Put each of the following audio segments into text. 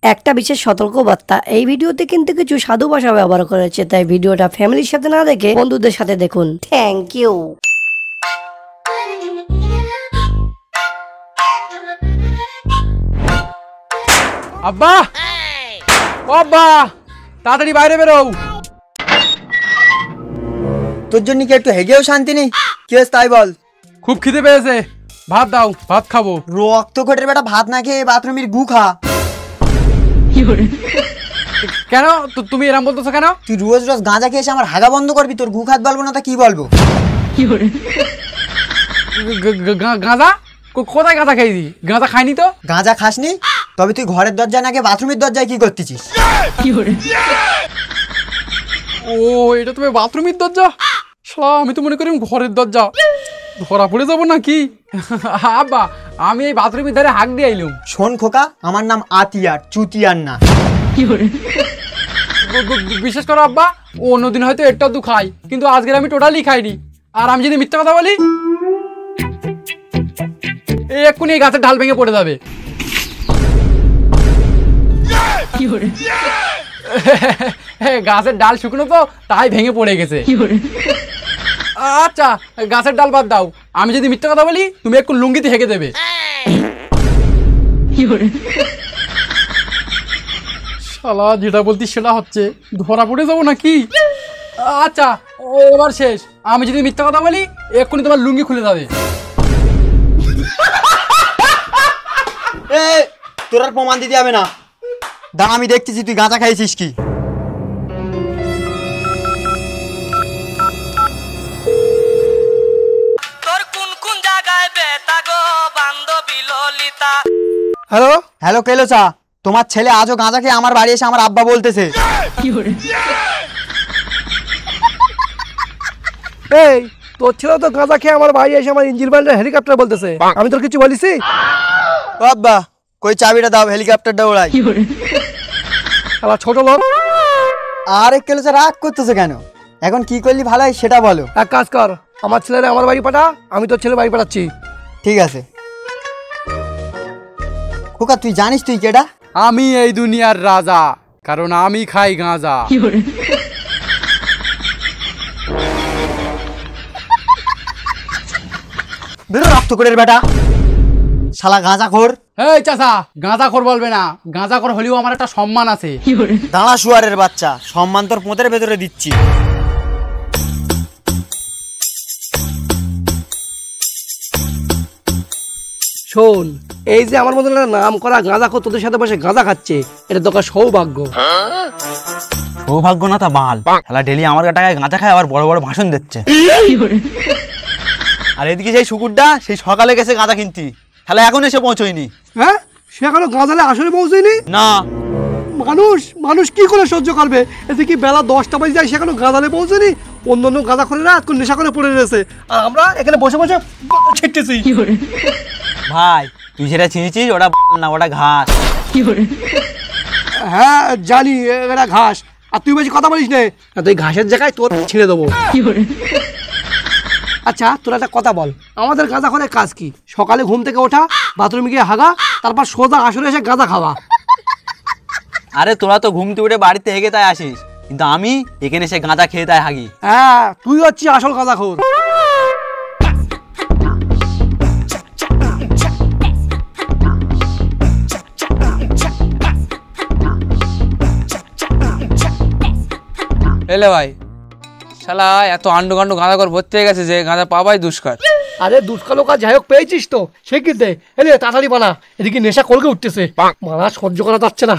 একটা বিশেষ সতর্কবার্তা, এই ভিডিওতে কিন্তু কিছু সাধু ভাষা ব্যবহার করেছে, তাই ভিডিওটা ফ্যামিলির সাথে না দেখে বন্ধুদের সাথে দেখুন। Thank you. আব্বা, ও আব্বা, তাড়াতাড়ি বাইরে বেরো। তোর জন্য কি একটু হেগেও শান্তি নেই? কি হয়েছে তাই বল। খুব খিদে পেয়েছে, ভাত দাও, ভাত খাবো। রক্ত কোটের বেটা ভাত না খেয়ে বাথরুমের গু খা। কেন তুমি এরম বলতেছো কেন? তুই রোজ রোজ গাঁজা খেয়ে এসে আমার হাগা বন্ধ করবি, তোর গু খাত বলবো না তা কি বলবো? গাঁজা? কোথায় গাঁজা খাইছি? গাঁজা খাইনি তো। গাঁজা খাসনি? তবে তুই ঘরের দরজা না গিয়ে বাথরুমের দরজায় কি করতেছিস? ও, এটা তুমি বাথরুমের দরজা? শালা, আমি তো মনে করি ঘরের দরজা। ধরা পড়ে যাবো নাকি? আব্বা, আমি এই বাথরুমের ধারে হাঁক দিয়ে আইলুম। শোন খোকা, আমার নাম আতিয়ার, চুতিয়ার না। বিশেষ করো আব্বা, অন্যদিন হয়তো একটা দু খাই, কিন্তু আজকে আমি টোটালি খাইনি। আর আমি যদি মিথ্যা কথা বলি, এক্ষুনি এই গাছের ঢাল ভেঙে পড়ে যাবে। গাছের ডাল শুকনো তো, তাই ভেঙে পড়ে গেছে। আচ্ছা, গাছের ডাল বাদ দাও, আমি যদি মিথ্যা কথা বলি তুমি একটু লুঙ্গিতে হেঁকে দেবে। শালা, যেটা বলতি সেটা হচ্ছে, ধরা পড়ে যাবো নাকি? আচ্ছা, এবার শেষ, আমি যদি মিথ্যা কথা বলি এক্ষুনি তোমার লুঙ্গি খুলে যাবে। তোর আর প্রমাণ দিতে হবে না, দাঁড়া আমি দেখতেছি তুই গাঁজা খাইছিস কি। হ্যালো হ্যালো কেলোচা, তোমার ছেলে আজও গাঁজা খেয়ে আমার বাড়ি এসে আমার আব্বা বলতেছে। এই, তোর ছেলে তো গাঁজা খেয়ে আমার বাড়ি এসে আমার ইঞ্জিন ব্যান্ডের হেলিকপ্টার বলতেছে, আমি তোর কিছু বলিছি? ও আব্বা, কই চাবিটা দাও, হেলিকপ্টারটা ওড়াই। আমার ছোট লোক। আরে কেলোচা, রাগ করতেছে কেন? এখন কি করলি ভালো হয় সেটা বলো। এক কাজ কর, আমার ছেলেরা আমার বাড়ি পাঠা, আমি তোর ছেলে বাড়ি পাঠাচ্ছি। ঠিক আছে। খোকা, তুই জানিস তুই কেডা? আমি এই দুনিয়ার রাজা, কারণ আমি খাই গাঁজা। বেরো রক্ত করে বেটা, শালা গাঁজা খোর। এই চাচা, গাঁজা খোর বলবে না, গাঁজা খোর হলেও আমার একটা সম্মান আছে। দাঁড়া শুয়ারের বাচ্চা, সম্মান তোর পোঁতের ভেতরে দিচ্ছি। শোন, এই যে আমার মতন নাম করা গাঁজা খোর তোদের সাথে বসে গাঁজা খাচ্ছে, এটা তোর সৌভাগ্য। সৌভাগ্য না তা বাল, শালা ডেলি আমার টাকায় গাঁজা খায়, আবার বড় বড় ভাষণ দিচ্ছে। আর এদিকে সেই শুকুরটা সেই সকালে গেছে গাঁজা কিনতি, শালা এখন এসে পৌঁছয়নি। হ্যাঁ, সে এখনো গাঁজালে আসলে পৌঁছেনি না। মানুষ কি করে সহ্য করবে? এদিকে বেলা 10টা বাজে যায়, সেখানে গাঁজালে পৌঁছেনি। অন্য গাঁজা করে না, নেশা করে পড়ে রয়েছে, আর আমরা এখানে বসে বসে ছিটতেছি। ভাই, তুই সেটা চিনিছিস? ওটা না, ওটা ঘাস। হ্যাঁ জানি, এটা ঘাস। আর তুই বেশি কথা বলিস নে, তুই ঘাসের জায়গায় তোর ছিঁড়ে দেবো। আচ্ছা, তোর একটা কথা বল, আমাদের গাঁজা খোরের কাজ কি? সকালে ঘুম থেকে ওঠা, বাথরুমে গিয়ে হাগা, তারপর সোজা আসলে এসে গাঁজা খাওয়া। আরে তোরা তো ঘুমতে উঠে বাড়িতে হেগে তাই আসিস, কিন্তু আমি এখানে এসে গাঁজা খেয়ে তাই হাগি। হ্যাঁ, তুই হচ্ছিস আসল গাঁজা খোর। এলে ভাই, শালা এত আন্ডু গান্ডু গাঁদা করে ভর্তি হয়ে গেছে যে গাঁদা পাওয়াই দুষ্কর। আরে দুষ্কালো কাজ যাই হোক পেয়েছিস তো, সে কি দে, এলে তাড়াতাড়ি বানা, এদিকে নেশা কলকে উঠতেছে, মানা সহ্য করা যাচ্ছে না।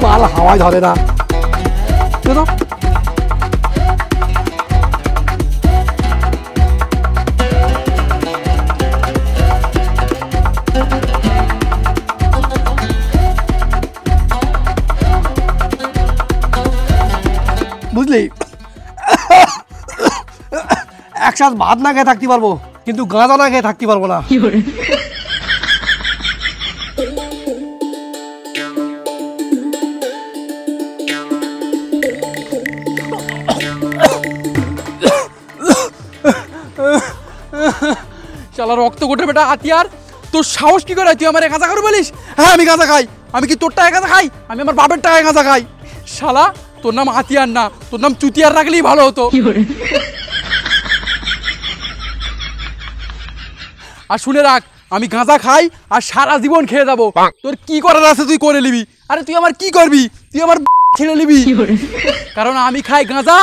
মাল হাওয়ায় ধরে না। বুঝলি, একসাথে ভাত না খেয়ে থাকতে পারবো, কিন্তু গাঁজা না খেয়ে থাকতে পারবো না। শালা রক্ত গোটে বেটা হাতিয়ার, তোর সাহস কি করে তুই আমার গাঁজা করে বলিস? হ্যাঁ আমি গাঁজা খাই, আমি কি তোর টাকায় গাঁজা খাই? আমি আমার বাপের টাকায় গাঁজা খাই। শালা তোর নাম হাতিয়ার না, তোর নাম চুতিয়ার রাখলেই ভালো হতো। আর শুনে রাখ, আমি গাঁজা খাই আর সারা জীবন খেয়ে যাবো। তোর কি করার আছে তুই করে নিবি। আরে তুই আমার কি করবি? তুই আমার ছেড়ে নিবি, কারণ আমি খাই গাঁজা,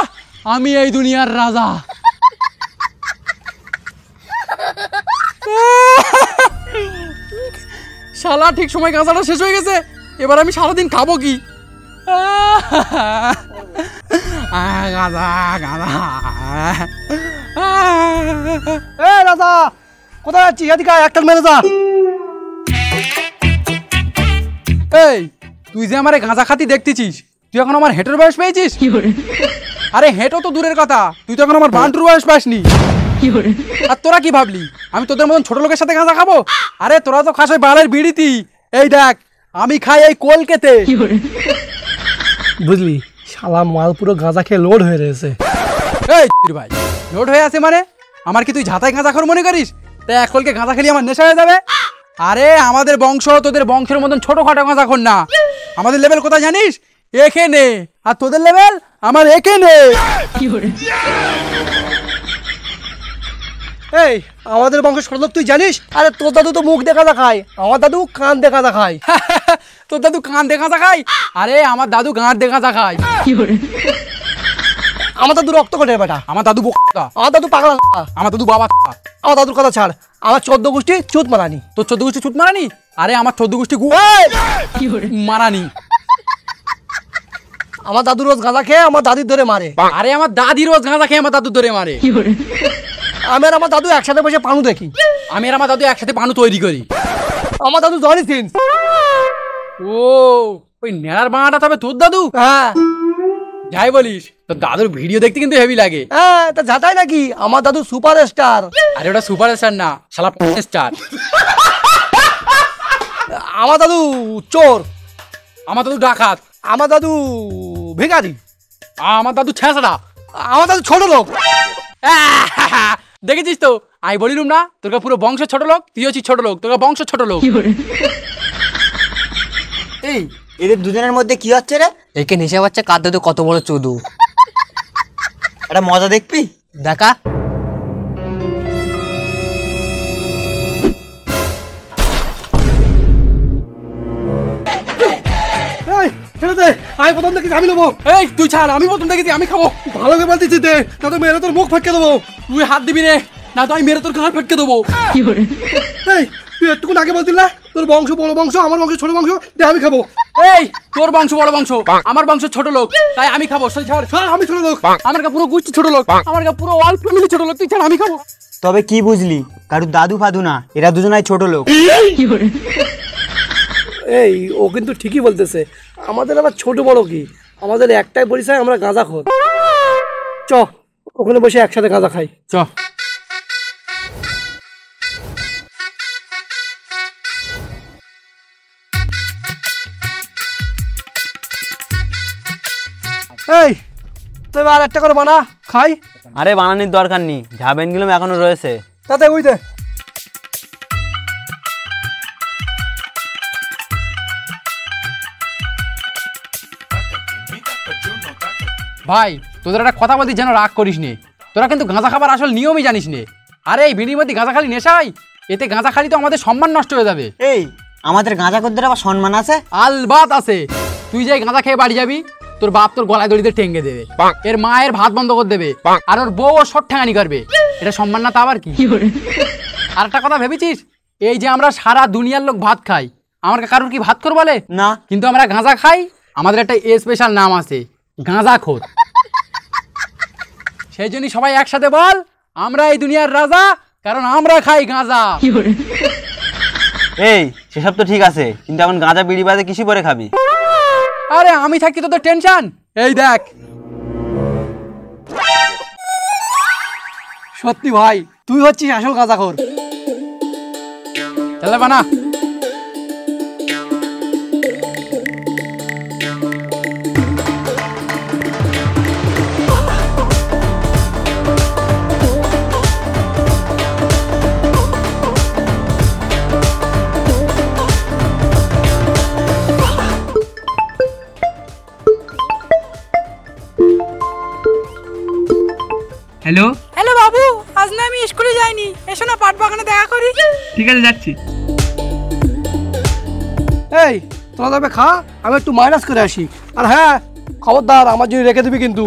আমি এই দুনিয়ার রাজা। শালা ঠিক সময় গাঁজাটা শেষ হয়ে গেছে, এবার আমি সারাদিন খাবো কি? গাঁজা গাঁজা। এ রাজা, কোথায় যাচ্ছিস? এদিকে আয়, একটা মেরে যা। এই তুই যে আমার গাঁজা খাতি দেখতেছিস, তুই এখন আমার হেঁটের বয়স পেয়েছিস? আরে হেঁটো তো দূরের কথা, তুই তো এখন আমার বান্টুর বয়স পাসনি। আর তোরা কি ভাবলি আমি তোদের মতন ছোট লোকের সাথে গাঁজা খাবো? আরে তোরা তো খাস ওই বালের বিড়িতি। এই দেখ আমি খাই এই কলকেতে। বুঝলি, শালা মাল পুরো গাঁজা খেয়ে লোড হয়ে রয়েছে। এই ভাই, লোড হয়ে আছে মানে? আমার কি তুই ঝাঁতাই গাঁজা খোর মনে করিস? তাই এক কলকে গাঁজা খেলি আমার নেশা হয়ে যাবে? আরে আমাদের বংশ তোদের বংশের মতন ছোটখাটো গাঁজা খোর না। আমাদের লেভেল কোথায় জানিস? এখানে। আর তোদের লেভেল আমার এখানে। এই আমাদের বংশ সরলোক তুই জানিস? আরে তোর দাদু তো মুখ দেখা খায়, আমার দাদু কান দেখা খায়। তোর দাদু কান দেখা যা খায়? আরে আমার দাদু গাঁট দেখা যা খায়। আমার দাদু রক্ত কোটে বেটা, আমার দাদু বোকা, আমার দাদু পাগলা, আমার দাদু বাবা। আমার দাদুর কথা ছাড়, আমার 14 গোষ্ঠী চুত মারানি। তোর 14 গোষ্ঠী ছুট মারানি? আরে আমার 14 গোষ্ঠী মারানি। আমার দাদু রোজ গাঁজা খেয়ে আমার দাদির ধরে মারে। আরে আমার দাদি রোজ গাঁজা খেয়ে আমার দাদু ধরে মারে। আমি আর আমার দাদু একসাথে বসে পানু দেখি। আমি আর আমার দাদু একসাথে পানু তৈরি করি। আমার দাদু জনি সিন। ও ওই নেড়ার বাঁটা তবে তোর দাদু? হ্যাঁ যাই বলিস, তোর দাদুর ভিডিও দেখতে কিন্তু হেভি লাগে। হ্যাঁ, তা যাতাই নাকি? আমার দাদু সুপার স্টার। আরে ওটা সুপার স্টার না, শালা স্টার। আমার দাদু চোর। আমার দাদু ডাকাত। আমার দাদু ভিখারি। আমার দাদু ছেঁচড়া। আমার দাদু ছোট লোক। দেখেছিস তো, আমি বলিলুম না তোকে পুরো বংশ ছোট লোক, তুই হচ্ছিস ছোট লোক, তোকে বংশ ছোট লোক। এই এদের দুজনের মধ্যে কি হচ্ছে রে? একে নেশা বাচ্চা কাঁদতে তো কত বড় চোদু। একটা মজা দেখবি? দেখা। এই ছেড়ে দে, আমি প্রথম দেখি আমি নেবো। এই তুই ছাড়, আমি প্রথম দেখেছি, আমি খাবো। ভালো করে বলতেছি দে, না তো মেরে তোর মুখ ফটকে দেবো। তুই হাত দিবি রে, না তো আমি মেরে তোর ঘাড় ফটকে দেবো। এই তুই একটুকুন আগে বলতিস না তোর বংশ বড় বংশ, আমার বংশ ছোট বংশ, দে আমি খাবো। এই তোর বংশ বড় বংশ, আমার বংশ ছোট লোক, তাই আমি খাবো। ছাড়, আমি ছোট লোক। আমার পুরো গোষ্ঠী ছোট লোক, আমার পুরো অল ফ্যামিলি ছোট লোক, তুই ছাড়, আমি খাবো। তবে কি বুঝলি, কারুর দাদু ফাদু না, এরা দুজনাই ছোট লোক। এই ও কিন্তু ঠিকই বলতেছে, আমাদের আবার ছোট বড় কি, আমাদের একটাই পরিচয়, আমরা গাঁজা খোর। চ ওখানে বসে একসাথে গাঁজা খাই। চ। এই তবে আর একটা করে বানা খাই। আরে বানানোর দরকার নেই, যা বেনগুলো এখনো রয়েছে। তাতে বুঝতে ভাই তোদের একটা কথা বলতি, যেন রাগ করিস নে। তোরা কিন্তু গাঁজা খাবার আসল নিয়মই জানিস নে। আরে এই বিড়ির মধ্যে গাঁজা খালি নেশাই, এতে গাঁজা খালি তো আমাদের সম্মান নষ্ট হয়ে যাবে। এই আমাদের গাঁজা করদের আবার সম্মান আছে? আলবাত আছে। তুই যে গাঁজা খেয়ে বাড়ি যাবি, তোর বাপ তোর গলায় দড়িতে ঠেঙ্গে দেবে, এর মায়ের ভাত বন্ধ করে দেবে, আর ওর বউ ওর সট ঠেঙানি করবে। এটা সম্মান না তা আবার কি? আর একটা কথা ভেবেছিস, এই যে আমরা সারা দুনিয়ার লোক ভাত খাই, আমার কারোর কি ভাত খোর বলে না, কিন্তু আমরা গাঁজা খাই, আমাদের একটা স্পেশাল নাম আছে, গাঁজা খোর। সেই জন্য সবাই একসাথে বল, আমরা এই দুনিয়ার রাজা, কারণ আমরা খাই গাঁজা। এই সেসব তো ঠিক আছে, কিন্তু এখন গাঁজা বিড়ি বাদে কিছু পরে খাবি? আরে আমি থাকি তোদের টেনশন। এই দেখ সত্যি ভাই, তুই হচ্ছিস আসল গাঁজাখোর। তাহলে বানা। হ্যালো, হ্যালো বাবু, আজ না আমি স্কুলে যাইনি, এসো না পাট বাগানে দেখা করি। ঠিক আছে যাচ্ছি। এই তোরা তবে খা, আমি একটু মাইনাস করে আসি। আর হ্যাঁ, খবরদার আমার জন্য রেখে দিবি কিন্তু।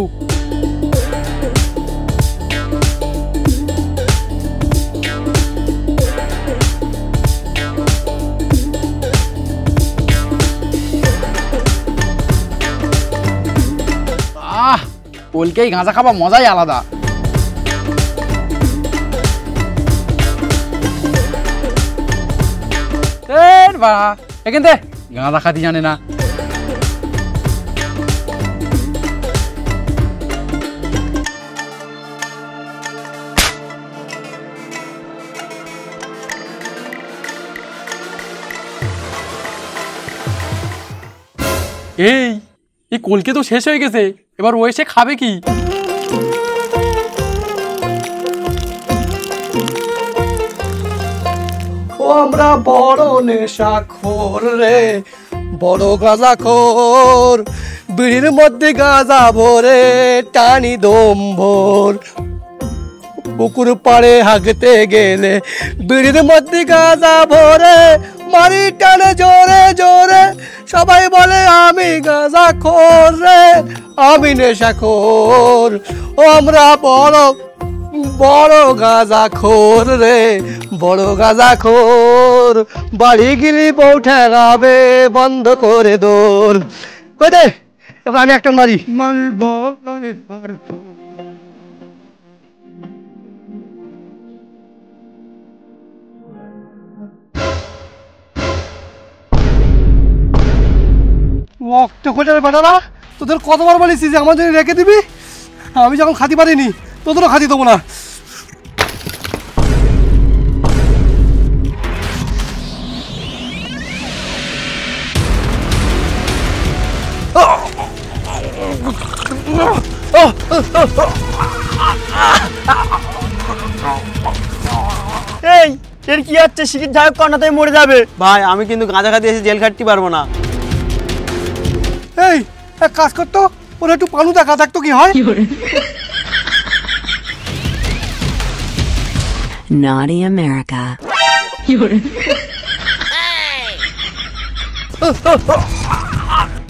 কলকেই গাঁজা খাওয়া মজাই আলাদা। এখান থেকে গাঁজা খাতি জানে না। এই কলকে তো শেষ হয়ে গেছে, এবার ও এসে খাবে কি? আমরা বড় নেশাখোর রে, বড় গাঁজাখোর, বিড়ির মধ্যে গাঁজা ভরে টানি দম্ভর। পুকুর পাড়ে হাঁকতে গেলে বিড়ির মধ্যে গাঁজা ভরে মারি টানে জোরে জোরে, সবাই বলে আমি গাঁজাখোর রে, আমি নেশাখোর। ও আমরা বড় বড় গাঁজাখোর রে, বড় গাঁজাখোর, বাড়ি গিলি বউ ঠেকাবে বন্ধ করে দোল। কই দে, এবার আমি একটা মারি। রক্ত খোঁজার বেটারা, তোদের কতবার বলেছি যে আমাদের রেখে দিবি? আমি যখন খাতি পারিনি, তোদেরও খাতি দেবো না। এই এর কি হচ্ছে? শিখির ঝাড় কর্নাতেই মরে যাবে। ভাই আমি কিন্তু গাঁজা খাতে এসে জেল খাটতে পারবো না। এই এক কাজ করতো, ওরা একটু পানু দেখা দেখতো কি হয়। Naughty America.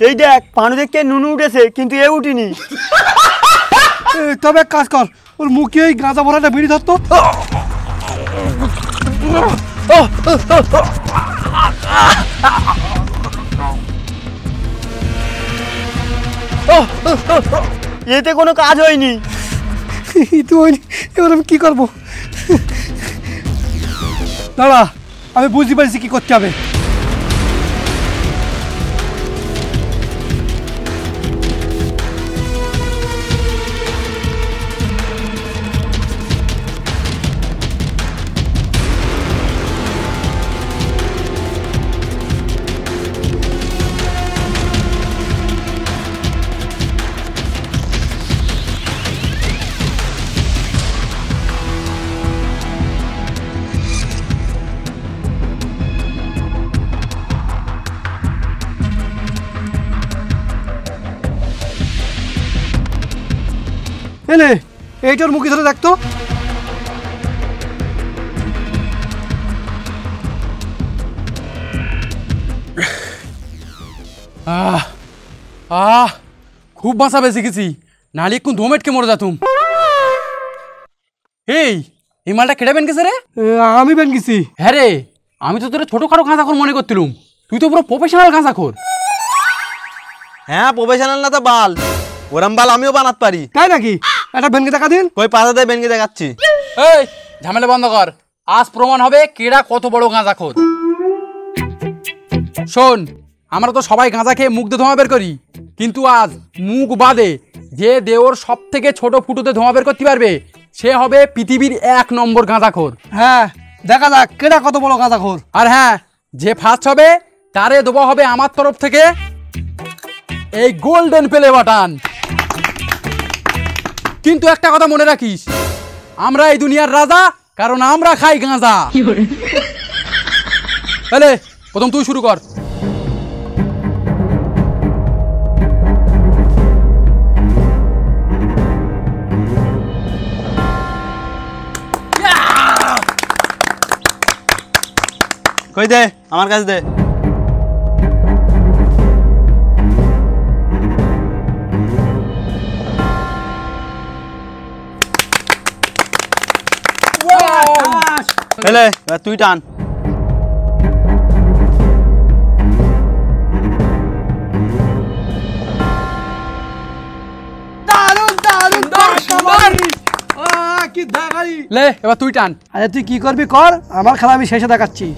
এই দেখ, পানু দেখতে নুনু উঠেছে কিন্তু এ উঠিনি। তবে এক কাজ কর, ওর মুখে ওই গাঁজা ভরাটা বিড়ি ধরতো। এতে কোনো কাজ হয়নি। এবার আমি কি করবো? দাঁড়া, আমি বুঝতে পারছি কি করতে হবে। এনে এইটার মুখে ধরে দেখতো। খুব বাঁচা বেঁচে গেছি, নাহলে একটু ধোমেটকে মরে যাতুম। এই মালটা কেটে বেন গেছে রে? আমি বেন গেছি। হ্যাঁ রে, আমি তো তোর ছোটখাটো গাঁজাখোর মনে করতিলুম, তুই তো পুরো প্রফেশনাল গাঁজাখোর। হ্যাঁ প্রফেশনাল না তো বাল, ওরম বাল আমিও বানাতে পারি। তাই নাকি? একটা বেনকে দেখা দিন। কই পাতাতে বেনকে দেখাচ্ছি। এই ঝামেলা বন্ধ কর, আজ প্রমাণ হবে কেডা কত বড় গাঁজাখোর। শোন, আমরা তো সবাই গাঁজা খেয়ে মুখ দিয়ে ধোঁয়া বের করি, কিন্তু আজ মুখ বাদে যে দেওর সব থেকে ছোট ফুটোতে ধোঁয়া বের করতে পারবে সে হবে পৃথিবীর 1 নম্বর গাঁজাখোর। হ্যাঁ, দেখা যাক কেডা কত বড় গাঁজাখোর। আর হ্যাঁ, যে ফার্স্ট হবে তারে দেবো হবে আমার তরফ থেকে এই গোল্ডেন প্লে বাটন। কিন্তু একটা কথা মনে রাখিস, আমরা এই দুনিয়ার রাজা, কারণ আমরা খাই গাঁজা। তাহলে প্রথম তুই শুরু কর। কই দে, আমার কাছে দে। এবার তুই টান। কি দেখাই। লে এবার তুই টান। আরে তুই কি করবি কর, আমার খেলা আমি শেষে দেখাচ্ছি।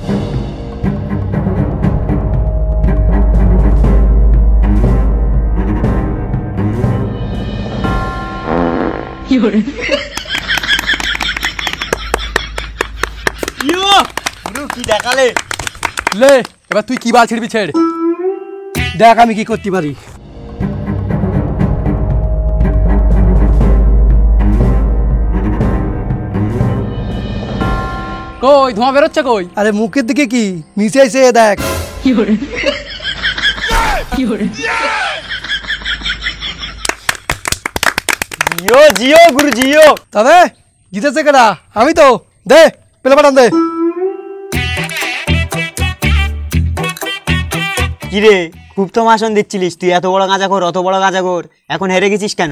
কি দেখালে? লে এবার তুই কি বাল ছিড়বি ছেড়। দেখ আমি কি করতে পারি। কই ধোঁয়া বেরোচ্ছে কই? আরে মুখের দিকে কি নিচে এসে দেখ। জিও জিও গুরু জিও। তবে জিতেছে কেডা? আমি তো। দে পেলে পাঠান দে। কিরে, খুব তো মাসন দিচ্ছিলিস, তুই এত বড় গাঁজাখোর, অত বড় গাঁজাখোর, এখন হেরে গেছিস কেন?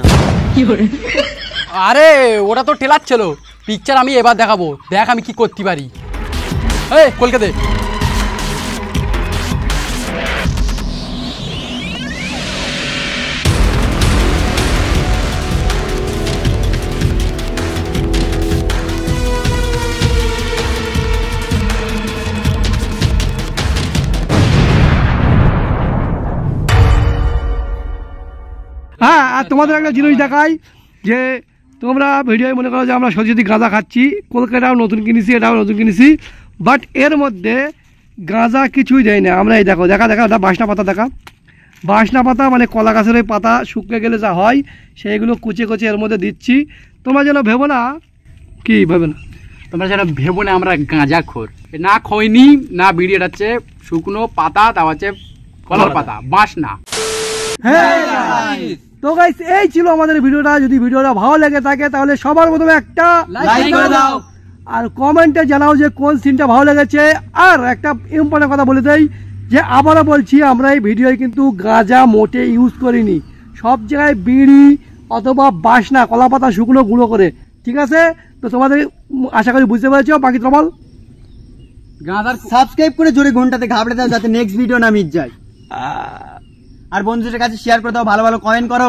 আরে ওটা তো টেলার ছিল, পিকচার আমি এবার দেখাবো, দেখ আমি কি করতে পারি। এই কলকাতা হ্যাঁ, আর তোমাদের একটা জিনিস দেখাই যে তোমরা ভিডিও মনে করো যে আমরা সত্যি গাঁজা খাচ্ছি, কলকাতাও নতুন কিনেছি, এটাও নতুন কিনেছি, বাট এর মধ্যে গাঁজা কিছুই দেয় না। আমরা এই দেখো, দেখা ওটা বাসনা পাতা, দেখা বাসনা পাতা মানে কলা গাছের ওই পাতা শুকিয়ে গেলে যা হয় সেইগুলো কুচে কুচে এর মধ্যে দিচ্ছি। তোমরা যেন ভেবো না, কি ভেবে না, তোমরা যেন ভেবো না আমরা গাঁজাখোর। না খৈনি না বিড়ি, এটা হচ্ছে শুকনো পাতা, তা হচ্ছে কলার পাতা, বাঁশ না। হ্যাঁ তো গাইস, এই ছিল আমাদের ভিডিওটা। যদি ভিডিওটা ভালো লেগে থাকে তাহলে সবার প্রথমে একটা লাইক করে দাও, আর কমেন্টে জানাও যে কোন সিনটা ভালো লেগেছে। আর একটা ইম্পর্টেন্ট কথা বলে দেই যে আবারও বলছি, আমরা এই ভিডিওয় কিন্তু গাঁজা মোটে ইউজ করিনি, সব জায়গায় বিড়ি অথবা বাসনা কলা পাতা শুকনো গুঁড়ো করে। ঠিক আছে, তো তোমাদের আশা করি বুঝতে পেরেছো। বাকি তো বল। গাঁজার সাবস্ক্রাইব করে জোরে ঘন্টাতে ঘাবড়ে দাও যাতে নেক্সট ভিডিও না মিস যায়। আর বন্ধুদের কাছে শেয়ার করে দাও, ভালো ভালো কমেন্ট করো।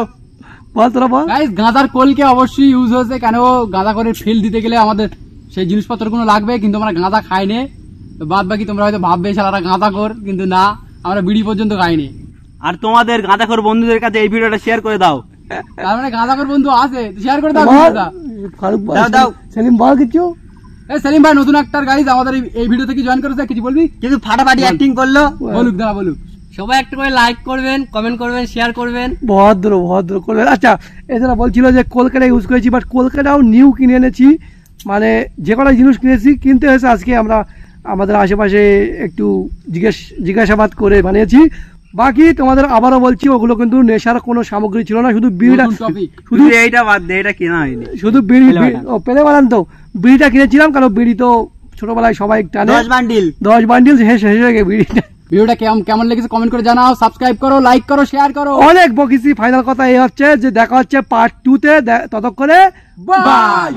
বল তোরা বল। গাইস, গাঁজার কোলকে অবশ্যই ইউজ হয়েছে, কেন গাঁজা করে ফিল দিতে গেলে আমাদের সেই জিনিসপত্রগুলো লাগবে, কিন্তু আমরা গাঁজা খাইনি। বাদ বাকি তোমরা হয়তো ভাববে শালারা গাঁজা কর, কিন্তু না, আমরা বিড়ি পর্যন্ত খাইনি। আর তোমাদের গাঁজাখোর বন্ধুদের কাছে এই ভিডিওটা শেয়ার করে দাও। তার মানে গাঁজাখোর বন্ধু আছে, শেয়ার করে দাও বল। ভিডিওটা। ফারুক বল, দাও, দাও। সেলিম বল কিছু। এই সেলিম ভাই নতুন একটা গাইস আমাদের এই ভিডিও থেকে জয়েন করেছে, কিছু বলবি? কিন্তু ফাটাফাটি অ্যাক্টিং করলো। বলুক, দাঁড়া বলুক। সবাই একটা করে লাইক করবেন, কমেন্ট করবেন, শেয়ার করবেন। ভদ্র করবেন। আচ্ছা, এছাড়া বলছিল যে কলকাতা ইউজ করেছি, বাট কলকাতাও নিউ কিনে এনেছি, মানে যে কটা জিনিস কিনতে হয়েছে আজকে আমরা আমাদের আশেপাশে একটু জিজ্ঞাসাবাদ করে বানিয়েছি। বাকি তোমাদের আবারও বলছি, ওগুলো কিন্তু নেশার কোনো সামগ্রী ছিল না, শুধু বিড়িটা, শুধু এইটা বাদ দে, এটা কেনা হয়নি, শুধু বিড়ি। ও পেলে বানান তো, বিড়িটা কিনেছিলাম, কারণ বিড়ি তো ছোটবেলায় সবাই টানে। 10 বান্ডিল শেষ হয়ে গেছে বিড়িটা। ভিডিওটা কেমন লেগেছে কমেন্ট করে জানাও, সাবস্ক্রাইব করো, লাইক করো, শেয়ার করো। অনেক বকিছি, ফাইনাল কথা এই হচ্ছে যে দেখা হচ্ছে পার্ট 2 তে। ততক্ষণে বাই।